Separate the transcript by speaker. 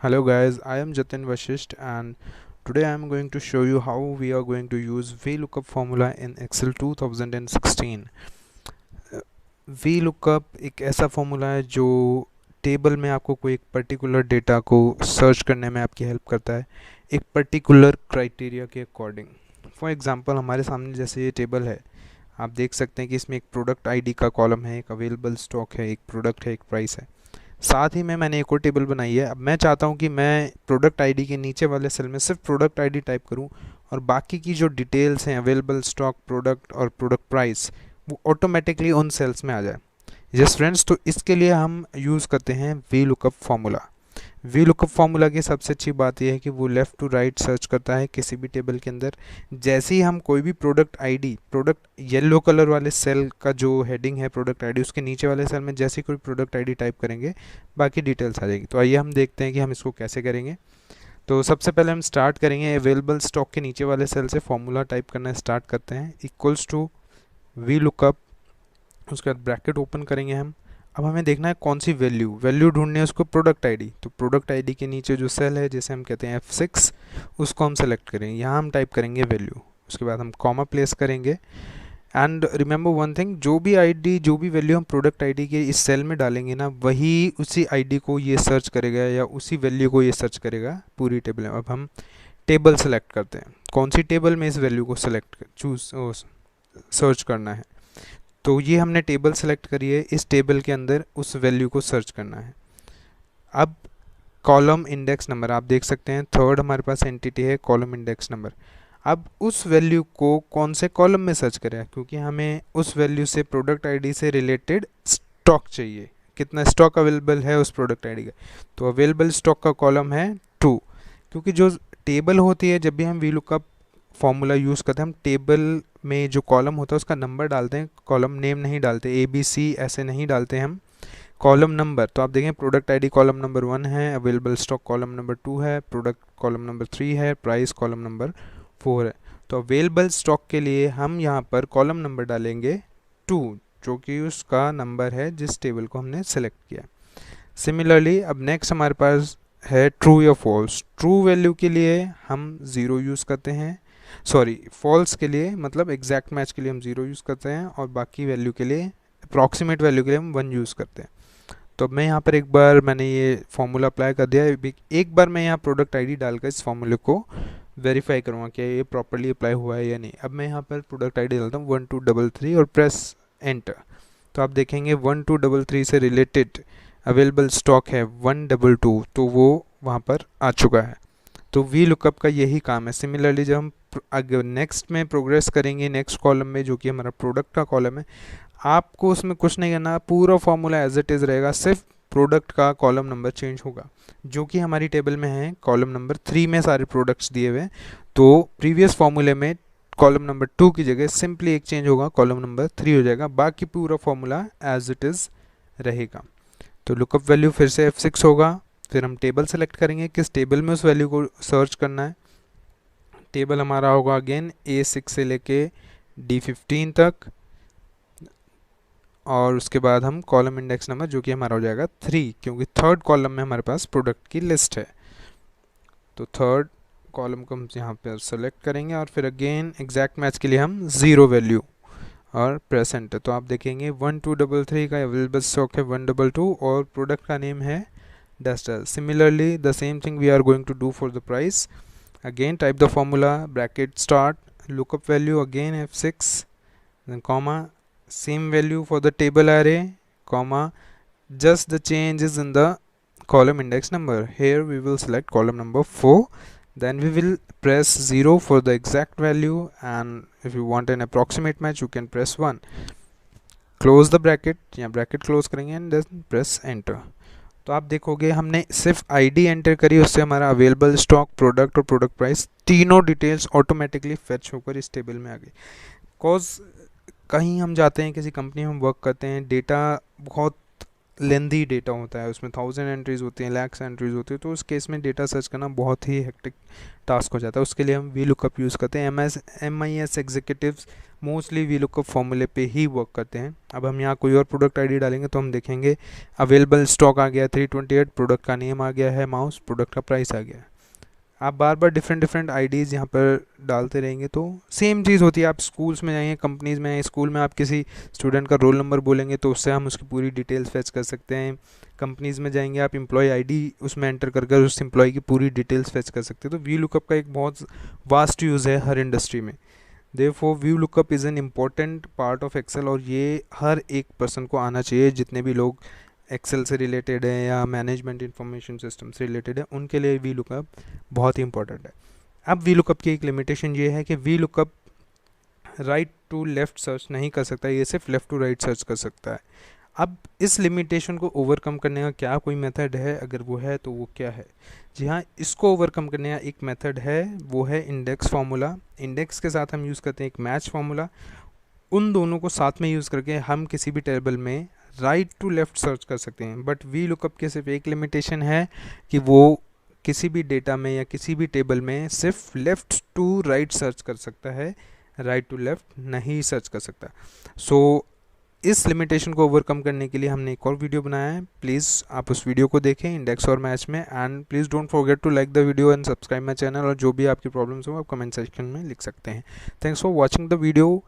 Speaker 1: Hello guys, I am Jatin Vashisht and today I am going to show you how we are going to use VLookup formula in Excel 2016. VLookup एक ऐसा formula है जो table में आपको कोई एक particular data को search करने में आपकी हेल्प करता है एक पर्टिकुलर क्राइटेरिया के अकॉर्डिंग। फॉर एग्जांपल हमारे सामने जैसे ये टेबल है, आप देख सकते हैं कि इसमें एक प्रोडक्ट आईडी का कॉलम है, एक अवेलेबल स्टॉक है, एक प्रोडक्ट है, एक प्राइस है। साथ ही में मैंने एक और टेबल बनाई है। अब मैं चाहता हूं कि मैं प्रोडक्ट आईडी के नीचे वाले सेल में सिर्फ प्रोडक्ट आईडी टाइप करूं और बाकी की जो डिटेल्स हैं अवेलेबल स्टॉक, प्रोडक्ट और प्रोडक्ट प्राइस, वो ऑटोमेटिकली उन सेल्स में आ जाए। यस फ्रेंड्स, तो इसके लिए हम यूज़ करते हैं V lookup formula. V lookup formula की सबसे अच्छी बात यह है कि वो लेफ़्ट टू राइट सर्च करता है किसी भी टेबल के अंदर। जैसे ही हम कोई भी product ID, product yellow colour वाले सेल का जो हेडिंग है प्रोडक्ट आईडी, उसके नीचे वाले सेल में जैसे ही कोई प्रोडक्ट आईडी टाइप करेंगे बाकी डिटेल्स आ जाएगी। तो आइए हम देखते हैं कि हम इसको कैसे करेंगे। तो सबसे पहले हम स्टार्ट करेंगे अवेलेबल स्टॉक के नीचे वाले सेल से फॉर्मूला टाइप करना स्टार्ट करते हैं, इक्वल्स टू वी लुकअप। उसके बाद ब्रैकेट ओपन करेंगे हम। अब हमें देखना है कौन सी वैल्यू ढूंढनी है उसको, प्रोडक्ट आईडी। तो प्रोडक्ट आईडी के नीचे जो सेल है जिसे हम कहते हैं F6, उसको हम सेलेक्ट करेंगे। यहाँ हम टाइप करेंगे वैल्यू, उसके बाद हम कॉमा प्लेस करेंगे। एंड रिमेंबर वन थिंग, जो भी वैल्यू हम प्रोडक्ट आईडी के इस सेल में डालेंगे ना, वही उसी आईडी को ये सर्च करेगा या उसी वैल्यू को ये सर्च करेगा पूरी टेबल में। अब हम टेबल सेलेक्ट करते हैं, कौन सी टेबल में इस वैल्यू को सर्च करना है। तो ये हमने टेबल सेलेक्ट करी है, इस टेबल के अंदर उस वैल्यू को सर्च करना है। अब कॉलम इंडेक्स नंबर आप देख सकते हैं, थर्ड हमारे पास एंटिटी है कॉलम इंडेक्स नंबर। अब उस वैल्यू को कौन से कॉलम में सर्च करें, क्योंकि हमें उस वैल्यू से प्रोडक्ट आईडी से रिलेटेड स्टॉक चाहिए, कितना स्टॉक अवेलेबल है उस प्रोडक्ट आईडी का। तो अवेलेबल स्टॉक का कॉलम है 2, क्योंकि जो टेबल होती है जब भी हम VLookup फॉर्मूला यूज़ करते हैं, हम टेबल में जो कॉलम होता है उसका नंबर डालते हैं, कॉलम नेम नहीं डालते, ABC ऐसे नहीं डालते हम, कॉलम नंबर। तो आप देखें प्रोडक्ट आईडी कॉलम नंबर 1 है, अवेलेबल स्टॉक कॉलम नंबर 2 है, प्रोडक्ट कॉलम नंबर 3 है, प्राइस कॉलम नंबर 4 है। तो अवेलेबल स्टॉक के लिए हम यहाँ पर कॉलम नंबर डालेंगे 2, जो कि उसका नंबर है जिस टेबल को हमने सेलेक्ट किया। सिमिलरली अब नेक्स्ट हमारे पास है ट्रू या फॉल्स। ट्रू वैल्यू के लिए हम 0 यूज़ करते हैं, सॉरी फॉल्स के लिए मतलब एग्जैक्ट मैच के लिए हम 0 यूज़ करते हैं, और बाकी वैल्यू के लिए, अप्रॉक्सीमेट वैल्यू के लिए हम 1 यूज़ करते हैं। तो अब मैं यहाँ पर एक बार मैंने ये फॉर्मूला अप्लाई कर दिया है। एक बार मैं यहाँ प्रोडक्ट आईडी डालकर इस फॉर्मूले को वेरीफाई करूँगा कि ये प्रॉपर्ली अप्लाई हुआ है या नहीं। अब मैं यहाँ पर प्रोडक्ट आईडी डालता हूँ 1233 और प्रेस एंटर। तो आप देखेंगे 1233 से रिलेटेड अवेलेबल स्टॉक है 122, तो वो वहाँ पर आ चुका है। तो VLookup का यही काम है। सिमिलरली जब हम अगर नेक्स्ट में प्रोग्रेस करेंगे, नेक्स्ट कॉलम में जो कि हमारा प्रोडक्ट का कॉलम है, आपको उसमें कुछ नहीं करना, पूरा फॉर्मूला एज इट इज़ रहेगा, सिर्फ प्रोडक्ट का कॉलम नंबर चेंज होगा, जो कि हमारी टेबल में है कॉलम नंबर 3 में सारे प्रोडक्ट्स दिए हुए हैं। तो प्रीवियस फॉर्मूले में कॉलम नंबर 2 की जगह सिंपली एक चेंज होगा, कॉलम नंबर 3 हो जाएगा, बाकी पूरा फॉर्मूला एज इट इज़ रहेगा। तो लुकअप वैल्यू फिर से F6 होगा। फिर हम टेबल सेलेक्ट करेंगे, किस टेबल में उस वैल्यू को सर्च करना है। टेबल हमारा होगा अगेन A6 से लेके D15 तक, और उसके बाद हम कॉलम इंडेक्स नंबर जो कि हमारा हो जाएगा 3, क्योंकि थर्ड कॉलम में हमारे पास प्रोडक्ट की लिस्ट है। तो थर्ड कॉलम को हम यहाँ पर सेलेक्ट करेंगे और फिर अगेन एग्जैक्ट मैच के लिए हम 0 वैल्यू और प्रेस एंटर। तो आप देखेंगे 1233 का अवेलेबल स्टॉक है 122 और प्रोडक्ट का नेम है duster. Similarly, the same thing we are going to do for the price. Again, type the formula, bracket start, lookup value again F6, then comma, same value for the table array, comma, just the change is in the column index number. Here we will select column number 4. Then we will press 0 for the exact value, and if you want an approximate match, you can press 1. Close the bracket, या bracket close करेंगे and then press enter. तो आप देखोगे हमने सिर्फ ID enter करी, उससे हमारा अवेलेबल स्टॉक, प्रोडक्ट और प्रोडक्ट प्राइस तीनों डिटेल्स ऑटोमेटिकली फेच होकर इस टेबल में आ गई। कॉज कहीं हम जाते हैं, किसी कंपनी में हम वर्क करते हैं, डेटा बहुत लेंदी डेटा होता है, उसमें 1000 एंट्रीज होती हैं, लैक्स एंट्रीज होती है, तो उस केस में डेटा सर्च करना बहुत ही हेक्टिक टास्क हो जाता है। उसके लिए हम वी लुकअप यूज़ करते हैं। MIS executives mostly V lookup फॉर्मूले पे ही वर्क करते हैं। अब हम यहाँ कोई और प्रोडक्ट आईडी डालेंगे तो हम देखेंगे अवेलेबल स्टॉक आ गया 328, प्रोडक्ट का नेम आ गया है माउस, प्रोडक्ट का प्राइस आ गया है। आप बार बार डिफरेंट आईडीज़ यहाँ पर डालते रहेंगे तो सेम चीज़ होती है। आप स्कूल्स में जाएंगे, कंपनीज़ में, स्कूल में आप किसी स्टूडेंट का रोल नंबर बोलेंगे तो उससे हम उसकी पूरी डिटेल्स फेच कर सकते हैं। कंपनीज़ में जाएंगे, आप एम्प्लॉय आईडी उसमें एंटर कर कर उस एम्प्लॉय की पूरी डिटेल्स फेच कर सकते हैं। तो वी लुकअप का एक बहुत वास्ट यूज़ है हर इंडस्ट्री में। Therefore V lookup is an important part of Excel, और ये हर एक पर्सन को आना चाहिए। जितने भी लोग एक्सेल से रिलेटेड है या मैनेजमेंट इंफॉर्मेशन सिस्टम से रिलेटेड है, उनके लिए वी लुकअप बहुत ही इंपॉर्टेंट है। अब वी लुकअप की एक लिमिटेशन ये है कि V lookup right to left search नहीं कर सकता, ये सिर्फ लेफ़्ट टू राइट सर्च कर सकता है। अब इस लिमिटेशन को ओवरकम करने का क्या कोई मेथड है? अगर वो है तो वो क्या है? जी हाँ, इसको ओवरकम करने का एक मेथड है, वो है इंडेक्स फार्मूला। इंडेक्स के साथ हम यूज़ करते हैं एक मैच फार्मूला। उन दोनों को साथ में यूज़ करके हम किसी भी टेबल में राइट टू लेफ़्ट सर्च कर सकते हैं। बट वी लुकअप की सिर्फ एक लिमिटेशन है कि वो किसी भी डेटा में या किसी भी टेबल में सिर्फ लेफ़्ट टू राइट सर्च कर सकता है, राइट टू लेफ़्ट नहीं सर्च कर सकता। सो इस लिमिटेशन को ओवरकम करने के लिए हमने एक और वीडियो बनाया है, प्लीज़ आप उस वीडियो को देखें इंडेक्स और मैच में। And please don't forget to like the video and subscribe my channel. और जो भी आपकी प्रॉब्लम्स हो आप कमेंट सेक्शन में लिख सकते हैं। Thanks for watching the video.